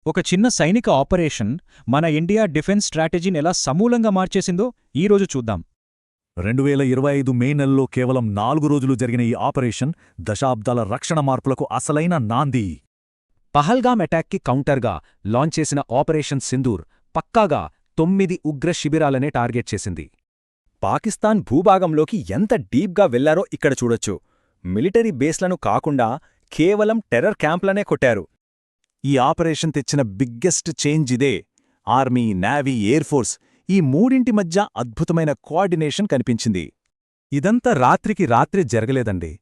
ఒక చిన్న సైనిక ఆపరేషన్ మన ఇండియా డిఫెన్స్ స్ట్రాటజీని ఎలా సమూలంగా మార్చేసిందో ఈరోజు చూద్దాం. 2025 మే నెలలో కేవలం 4 రోజులు జరిగిన ఈ ఆపరేషన్ దశాబ్దాల రక్షణ మార్పులకు అసలైన నాంది. పహల్గామ్ అటాక్కి కౌంటర్గా లాంచ్ చేసిన ఆపరేషన్ సింధూర్ పక్కాగా 9 ఉగ్ర శిబిరాలనే టార్గెట్ చేసింది. పాకిస్తాన్ భూభాగంలోకి ఎంత డీప్గా వెళ్లారో ఇక్కడ చూడొచ్చు. మిలిటరీ బేస్లను కాకుండా కేవలం టెర్రర్ క్యాంప్లనే కొట్టారు. ఈ ఆపరేషన్ తెచ్చిన బిగ్గెస్ట్ చేంజ్ ఇదే. ఆర్మీ, నేవీ, ఎయిర్ ఫోర్స్ ఈ మూడింటి మధ్య అద్భుతమైన కోఆర్డినేషన్ కనిపించింది. ఇదంతా రాత్రికి రాత్రి జరగలేదండి.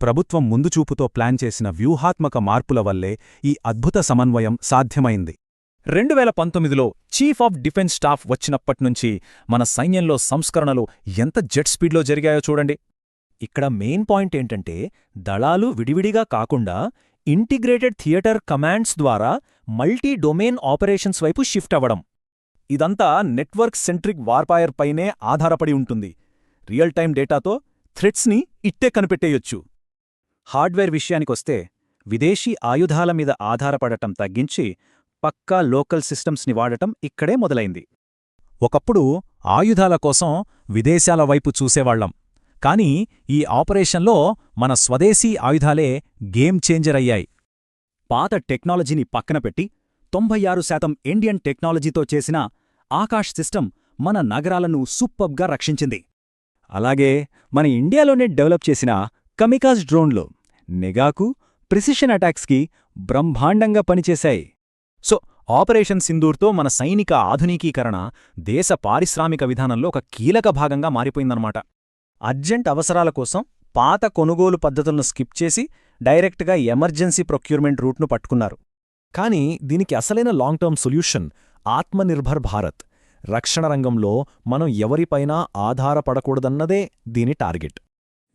ప్రభుత్వం ముందుచూపుతో ప్లాన్ చేసిన వ్యూహాత్మక మార్పుల వల్లే ఈ అద్భుత సమన్వయం సాధ్యమైంది. 2019లో చీఫ్ ఆఫ్ డిఫెన్స్ స్టాఫ్ వచ్చినప్పట్నుంచి మన సైన్యంలో సంస్కరణలు ఎంత జెట్ స్పీడ్లో జరిగాయో చూడండి. ఇక్కడ మెయిన్ పాయింట్ ఏంటంటే దళాలు విడివిడిగా కాకుండా ఇంటిగ్రేటెడ్ థియేటర్ కమాండ్స్ ద్వారా మల్టీ డొమైన్ ఆపరేషన్స్ వైపు షిఫ్ట్ అవ్వడం. ఇదంతా నెట్వర్క్ సెంట్రిక్ వార్ఫైర్ పైనే ఆధారపడి ఉంటుంది. రియల్ టైం డేటాతో థ్రెట్స్ని ఇట్టే కనిపెట్టేయొచ్చు. హార్డ్వేర్ విషయానికొస్తే విదేశీ ఆయుధాల మీద ఆధారపడటం తగ్గించి పక్కా లోకల్ సిస్టమ్స్ని వాడటం ఇక్కడే మొదలైంది. ఒకప్పుడు ఆయుధాల కోసం విదేశాల వైపు చూసేవాళ్లం. కానీ ఈ ఆపరేషన్లో మన స్వదేశీ ఆయుధాలే గేమ్ చేంజర్ అయ్యాయి. పాత టెక్నాలజీని పక్కనపెట్టి 96% ఇండియన్ టెక్నాలజీతో చేసిన ఆకాష్ సిస్టమ్ మన నగరాలను సూపర్బ్గా రక్షించింది. అలాగే మన ఇండియాలోనే డెవలప్ చేసిన కమికాజ్ డ్రోన్లు నిఘాకు, ప్రిసిషన్ అటాక్స్కి బ్రహ్మాండంగా పనిచేశాయి. సో ఆపరేషన్ సింధూర్తో మన సైనిక ఆధునికీకరణ దేశ పారిశ్రామిక విధానంలో ఒక కీలక భాగంగా మారిపోయిందన్నమాట. అర్జెంట్ అవసరాల కోసం పాత కొనుగోలు పద్ధతులను స్కిప్ చేసి డైరెక్ట్గా ఎమర్జెన్సీ ప్రొక్యూర్మెంట్ రూట్ను పట్టుకున్నారు. కానీ దీనికి అసలైన long term solution Atmanirbhar Bharat. రక్షణ రంగంలో మనం ఎవరిపైనా ఆధారపడకూడదన్నదే దీని టార్గెట్.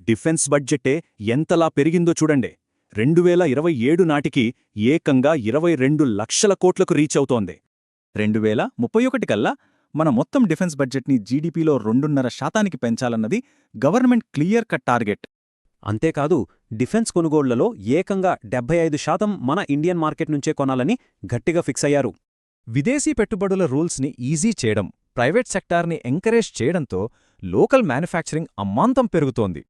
డిఫెన్స్ బడ్జెట్టే ఎంతలా పెరిగిందో చూడండి. 2027 నాటికి ఏకంగా 22 లక్షల కోట్లకు రీచ్ అవుతోంది. 2031 కల్లా మన మొత్తం డిఫెన్స్ బడ్జెట్ని జీడీపీలో 2.5% పెంచాలన్నది గవర్నమెంట్ క్లియర్ కట్ టార్గెట్. అంతేకాదు డిఫెన్స్ కొనుగోళ్లలో ఏకంగా 75% మన ఇండియన్ మార్కెట్ నుంచే కొనాలని గట్టిగా ఫిక్స్ అయ్యారు. విదేశీ పెట్టుబడుల రూల్స్ని ఈజీ చేయడం, ప్రైవేట్ సెక్టార్ని ఎంకరేజ్ చేయడంతో లోకల్ మ్యానుఫ్యాక్చరింగ్ అమ్మాంతం పెరుగుతోంది.